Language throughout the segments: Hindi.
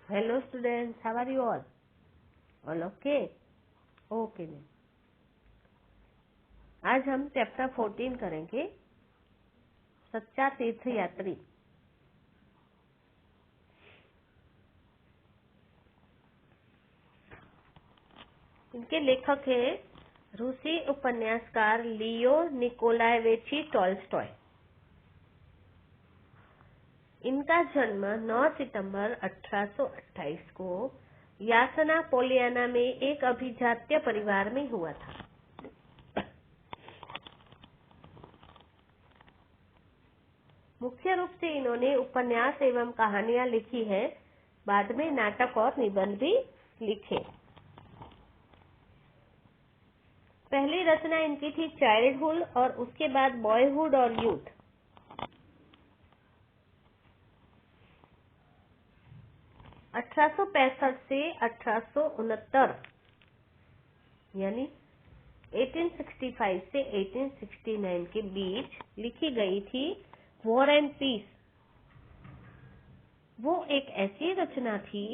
Hello students, how are you all? All okay? Okay then. आज हम चैप्टर 14 करेंगे, सच्चा तीर्थ यात्री। इनके लेखक है रूसी उपन्यासकार लियो निकोलाएविच टॉल्स्टॉय। इनका जन्म 9 सितंबर 1828 को यासना पोलियाना में एक अभिजात्य परिवार में हुआ था। मुख्य रूप से इन्होंने उपन्यास एवं कहानियां लिखी है, बाद में नाटक और निबंध भी लिखे। पहली रचना इनकी थी चाइल्डहुड और उसके बाद बॉयहुड और यूथ। (1865 से 1869) यानी 1865 से 1869 के बीच लिखी गई थी वॉर एंड पीस। वो एक ऐसी रचना थी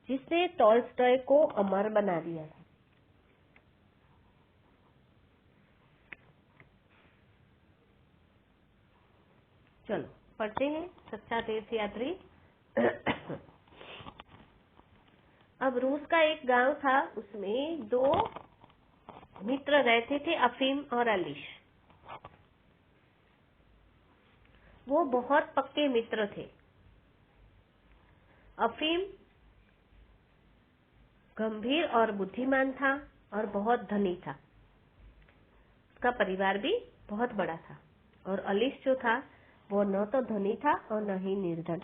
जिसने टॉल्स्टॉय को अमर बना दिया था। चलो पढ़ते हैं सच्चा तीर्थ यात्री। अब रूस का एक गांव था, उसमें दो मित्र रहते थे, अफीम और अलीश। वो बहुत पक्के मित्र थे। अफीम गंभीर और बुद्धिमान था और बहुत धनी था। उसका परिवार भी बहुत बड़ा था। और अलीश जो था वो न तो धनी था और न ही निर्धन।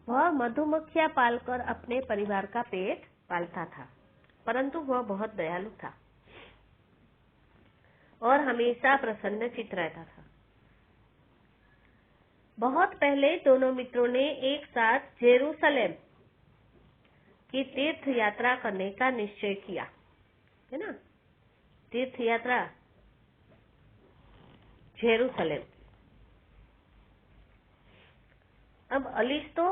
वह मधुमक्खियां पालकर अपने परिवार का पेट पालता था, परंतु वह बहुत दयालु था और हमेशा प्रसन्नचित्त रहता था। बहुत पहले दोनों मित्रों ने एक साथ जेरूसलेम की तीर्थ यात्रा करने का निश्चय किया, है ना। तीर्थ यात्रा जेरूसलेम। अब अलीश तो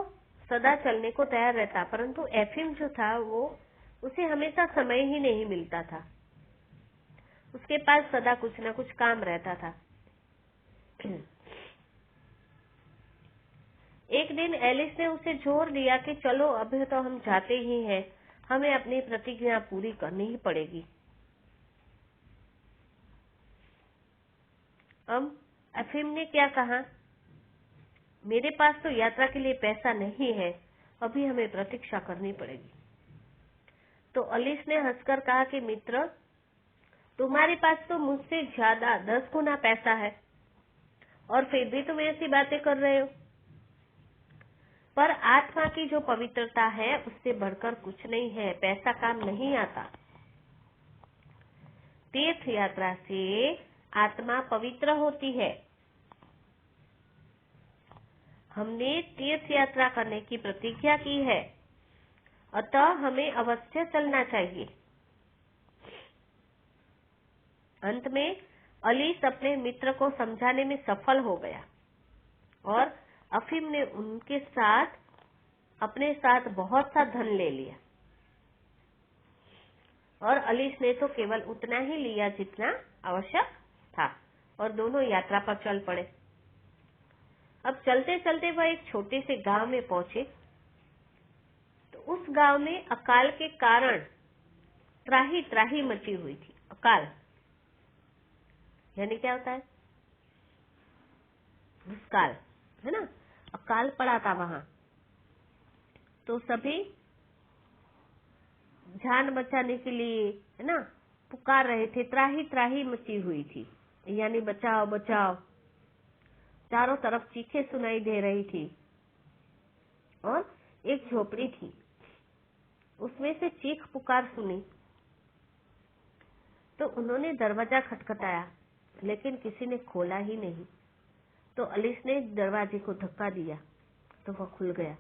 सदा चलने को तैयार रहता, परंतु एफिम जो था वो उसे हमेशा समय ही नहीं मिलता था। उसके पास सदा कुछ न कुछ काम रहता था। एक दिन एलिस ने उसे जोर दिया कि चलो अभी तो हम जाते ही हैं, हमें अपनी प्रतिज्ञा पूरी करनी ही पड़ेगी। अब एफिम ने क्या कहा, मेरे पास तो यात्रा के लिए पैसा नहीं है, अभी हमें प्रतीक्षा करनी पड़ेगी। तो अलीस ने हंसकर कहा कि मित्र, तुम्हारे पास तो मुझसे ज्यादा 10 गुना पैसा है और फिर भी तुम ऐसी बातें कर रहे हो। पर आत्मा की जो पवित्रता है उससे बढ़कर कुछ नहीं है, पैसा काम नहीं आता। तीर्थ यात्रा से आत्मा पवित्र होती है। हमने तीर्थ यात्रा करने की प्रतिज्ञा की है, अतः हमें अवश्य चलना चाहिए। अंत में अलीस अपने मित्र को समझाने में सफल हो गया और अफीम ने उनके साथ अपने साथ बहुत सा धन ले लिया और अलीस ने तो केवल उतना ही लिया जितना आवश्यक था और दोनों यात्रा पर चल पड़े। अब चलते चलते वह एक छोटे से गांव में पहुंचे तो उस गांव में अकाल के कारण त्राही त्राही मची हुई थी। अकाल यानी क्या होता है, भूस्काल, है ना। अकाल पड़ा था वहां, तो सभी जान बचाने के लिए, है ना, पुकार रहे थे। त्राही त्राही मची हुई थी, यानी बचाओ बचाओ। चारों तरफ चीखें सुनाई दे रही थी और एक झोपड़ी थी, उसमें से चीख पुकार सुनी तो उन्होंने दरवाजा खटखटाया, लेकिन किसी ने खोला ही नहीं। तो अलीस ने दरवाजे को धक्का दिया तो वह खुल गया।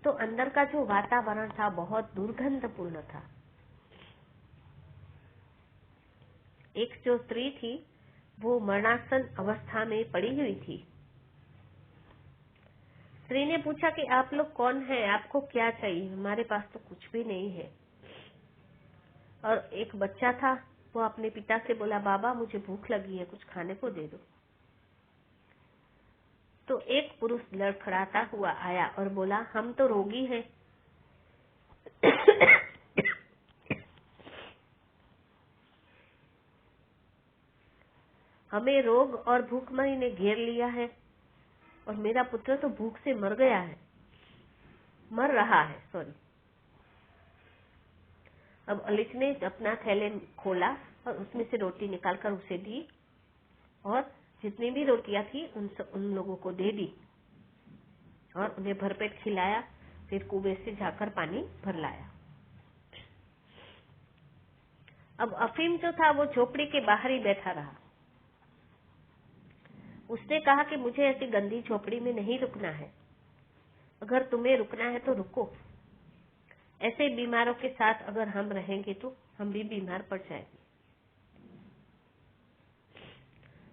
तो अंदर का जो वातावरण था बहुत दुर्गंधपूर्ण था। एक जो स्त्री थी वो मरणासन अवस्था में पड़ी हुई थी स्त्री ने पूछा कि आप लोग कौन हैं, आपको क्या चाहिए? हमारे पास तो कुछ भी नहीं है। और एक बच्चा था, वो अपने पिता से बोला, बाबा मुझे भूख लगी है, कुछ खाने को दे दो। तो एक पुरुष लड़खड़ाता हुआ आया और बोला, हम तो रोगी हैं। हमें रोग और भूखमरी ने घेर लिया है और मेरा पुत्र तो भूख से मर रहा है। सॉरी। अब अलिस ने अपना थैले खोला और उसमें से रोटी निकालकर उसे दी और जितनी भी रोटियां थी उन लोगों को दे दी और उन्हें भरपेट खिलाया। फिर कुएं से जाकर पानी भर लाया। अब अफीम जो था वो झोपड़ी के बाहर ही बैठा रहा। उसने कहा कि मुझे ऐसी गंदी झोपड़ी में नहीं रुकना है। अगर तुम्हें रुकना है तो रुको। ऐसे बीमारों के साथ अगर हम रहेंगे तो हम भी बीमार पड़ जाएंगे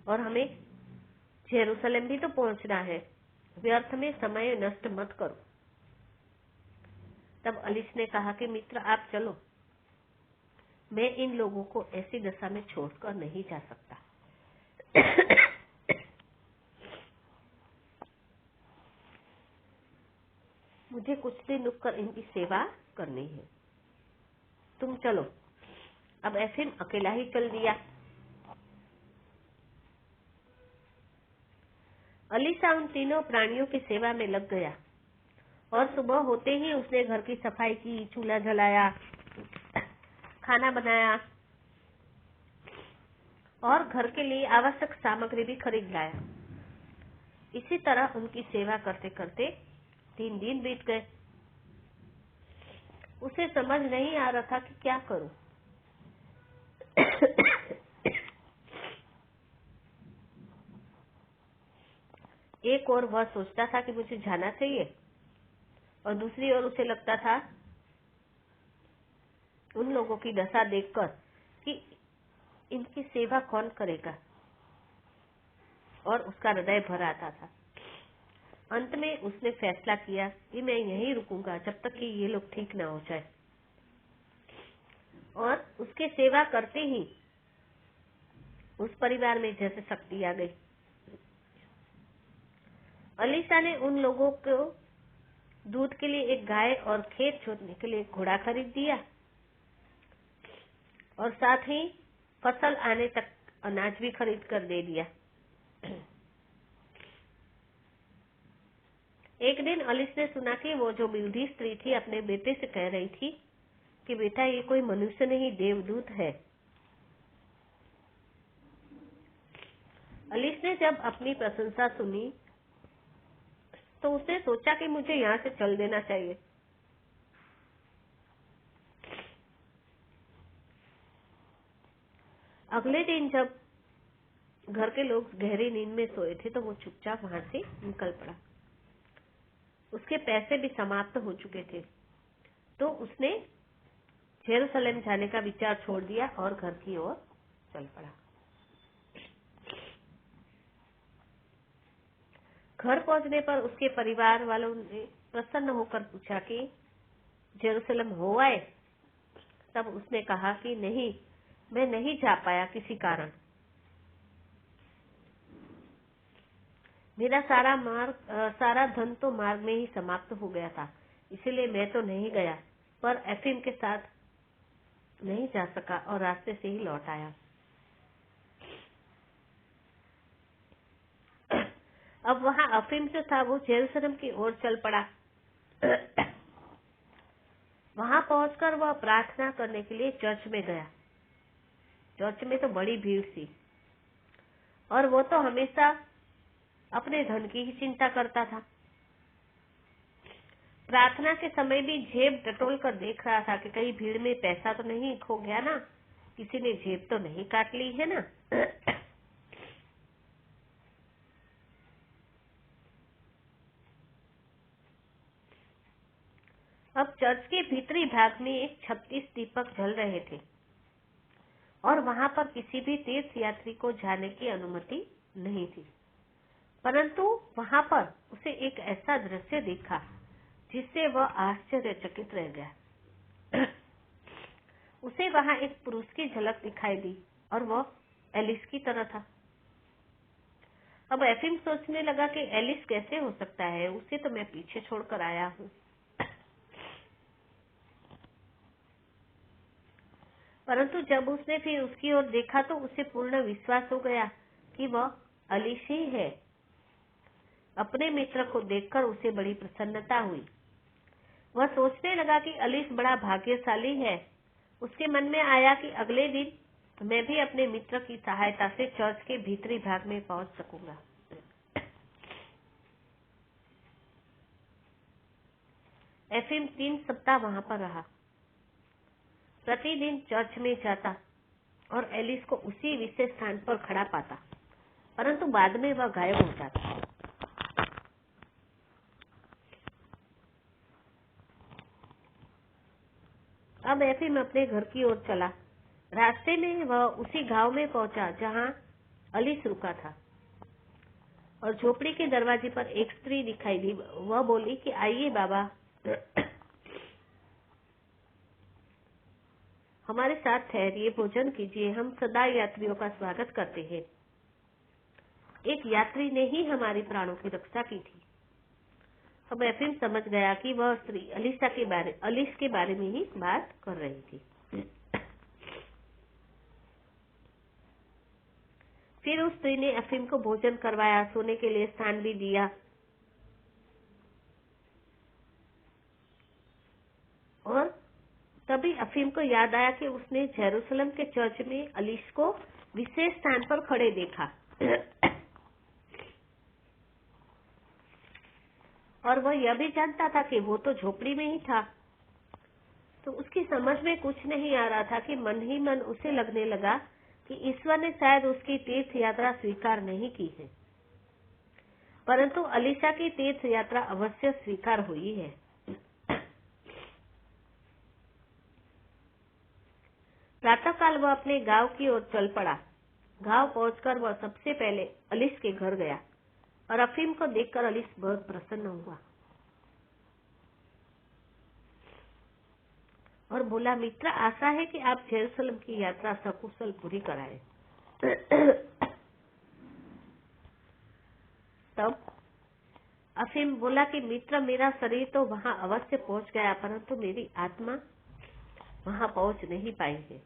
और हमें जेरूसलम भी तो पहुंचना है। व्यर्थ में समय नष्ट मत करो। तब अलिस ने कहा कि मित्र आप चलो, मैं इन लोगों को ऐसी दशा में छोड़कर नहीं जा सकता। मुझे कुछ दिन रुककर इनकी सेवा करनी है। तुम चलो। अब एफिम अकेला ही चल दिया। अलीसा उन तीनों प्राणियों की सेवा में लग गया और सुबह होते ही उसने घर की सफाई की, चूल्हा जलाया, खाना बनाया और घर के लिए आवश्यक सामग्री भी खरीद लाया। इसी तरह उनकी सेवा करते करते 3 दिन बीत गए। उसे समझ नहीं आ रहा था कि क्या करूं। एक ओर वह सोचता था कि मुझे जाना चाहिए और दूसरी ओर उसे लगता था उन लोगों की दशा देखकर कि इनकी सेवा कौन करेगा और उसका हृदय भर आता था। अंत में उसने फैसला किया कि मैं यहीं रुकूंगा जब तक कि ये लोग ठीक ना हो जाए। और उसके सेवा करते ही उस परिवार में जैसे शक्ति आ गई। अलीसा ने उन लोगों को दूध के लिए एक गाय और खेत जोतने के लिए एक घोड़ा खरीद दिया और साथ ही फसल आने तक अनाज भी खरीद कर दे दिया। एक दिन अलिस ने सुना कि वो जो बूढ़ी स्त्री थी अपने बेटे से कह रही थी कि बेटा ये कोई मनुष्य नहीं देवदूत है। अलिस ने जब अपनी प्रशंसा सुनी तो उसने सोचा कि मुझे यहाँ से चल देना चाहिए। अगले दिन जब घर के लोग गहरी नींद में सोए थे तो वो चुपचाप वहां से निकल पड़ा। उसके पैसे भी समाप्त हो चुके थे तो उसने जेरूसलम जाने का विचार छोड़ दिया और घर की ओर चल पड़ा। घर पहुंचने पर उसके परिवार वालों ने प्रसन्न होकर पूछा कि जेरूसलम हो आए? तब उसने कहा कि नहीं, मैं नहीं जा पाया किसी कारण। मेरा सारा धन तो मार्ग में ही समाप्त हो गया था, इसलिए मैं तो नहीं गया, पर एफिम के साथ नहीं जा सका और रास्ते से ही लौट आया। अब वहां अफीम जो था वो जेरूसलम की ओर चल पड़ा। वहां पहुंचकर वह प्रार्थना करने के लिए चर्च में गया। चर्च में तो बड़ी भीड़ थी और वो तो हमेशा अपने धन की ही चिंता करता था। प्रार्थना के समय भी जेब टटोल कर देख रहा था कि कहीं भीड़ में पैसा तो नहीं खो गया ना, किसी ने जेब तो नहीं काट ली है ना। अब चर्च के भीतरी भाग में एक 36 दीपक जल रहे थे और वहां पर किसी भी तीर्थ यात्री को जाने की अनुमति नहीं थी, परंतु वहां पर उसे एक ऐसा दृश्य देखा जिससे वह आश्चर्यचकित रह गया। उसे वहां एक पुरुष की झलक दिखाई दी और वह एलिस की तरह था। अब एफिम सोचने लगा कि एलिस कैसे हो सकता है, उसे तो मैं पीछे छोड़कर आया हूँ। परंतु जब उसने फिर उसकी ओर देखा तो उसे पूर्ण विश्वास हो गया कि वह एलिस ही है। अपने मित्र को देखकर उसे बड़ी प्रसन्नता हुई। वह सोचने लगा कि एलिस बड़ा भाग्यशाली है। उसके मन में आया कि अगले दिन मैं भी अपने मित्र की सहायता से चर्च के भीतरी भाग में पहुंच सकूंगा। एफिम 3 सप्ताह वहां पर रहा। प्रतिदिन चर्च में जाता और एलिस को उसी विशेष स्थान पर खड़ा पाता, परंतु बाद में वह गायब हो जाता। अब एफिम अपने घर की ओर चला। रास्ते में वह उसी गांव में पहुंचा जहां एलिस रुका था और झोपड़ी के दरवाजे पर एक स्त्री दिखाई दी। वह बोली कि आइए बाबा, हमारे साथ ठहरिए, भोजन कीजिए, हम सदा यात्रियों का स्वागत करते हैं। एक यात्री ने ही हमारे प्राणों की रक्षा की थी। अब एफिम समझ गया कि वह स्त्री एलिस के बारे में ही बात कर रही थी। फिर उस स्त्री ने एफिम को भोजन करवाया, सोने के लिए स्थान भी दिया और तभी एफिम को याद आया कि उसने जेरूसलम के चर्च में एलिस को विशेष स्थान पर खड़े देखा और वह यह भी जानता था कि वो तो झोपड़ी में ही था। तो उसकी समझ में कुछ नहीं आ रहा था कि मन ही मन उसे लगने लगा कि ईश्वर ने शायद उसकी तीर्थ यात्रा स्वीकार नहीं की है, परंतु एलिसा की तीर्थ यात्रा अवश्य स्वीकार हुई है। प्रातःकाल वह अपने गांव की ओर चल पड़ा। गांव पहुंचकर वह सबसे पहले एलिस के घर गया और एफिम को देखकर एलिस बहुत प्रसन्न हुआ और बोला, मित्र, आशा है कि आप जेरूसलम की यात्रा सकुशल पूरी कराएं। तब एफिम बोला कि मित्र, मेरा शरीर तो वहां अवश्य पहुंच गया, परंतु मेरी आत्मा वहां पहुंच नहीं पाई है।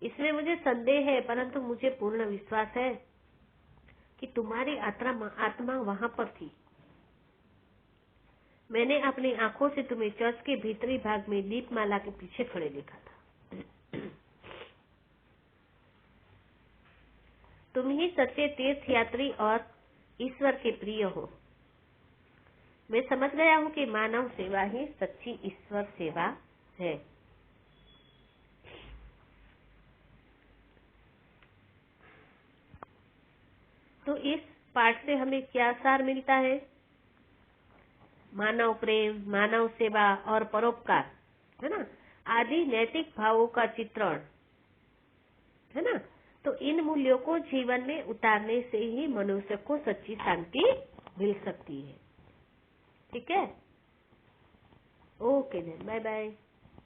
इसमें मुझे संदेह है, परंतु मुझे पूर्ण विश्वास है कि तुम्हारी आत्मा वहां पर थी। मैंने अपनी आंखों से तुम्हें चर्च के भीतरी भाग में दीपमाला के पीछे खड़े देखा था। तुम ही सच्चे तीर्थ यात्री और ईश्वर के प्रिय हो। मैं समझ गया हूँ कि मानव सेवा ही सच्ची ईश्वर सेवा है। तो इस पाठ से हमें क्या सार मिलता है? मानव प्रेम, मानव सेवा और परोपकार, है ना, आदि नैतिक भावों का चित्रण, है ना। तो इन मूल्यों को जीवन में उतारने से ही मनुष्य को सच्ची शांति मिल सकती है। ठीक है, ओके देन, बाय बाय।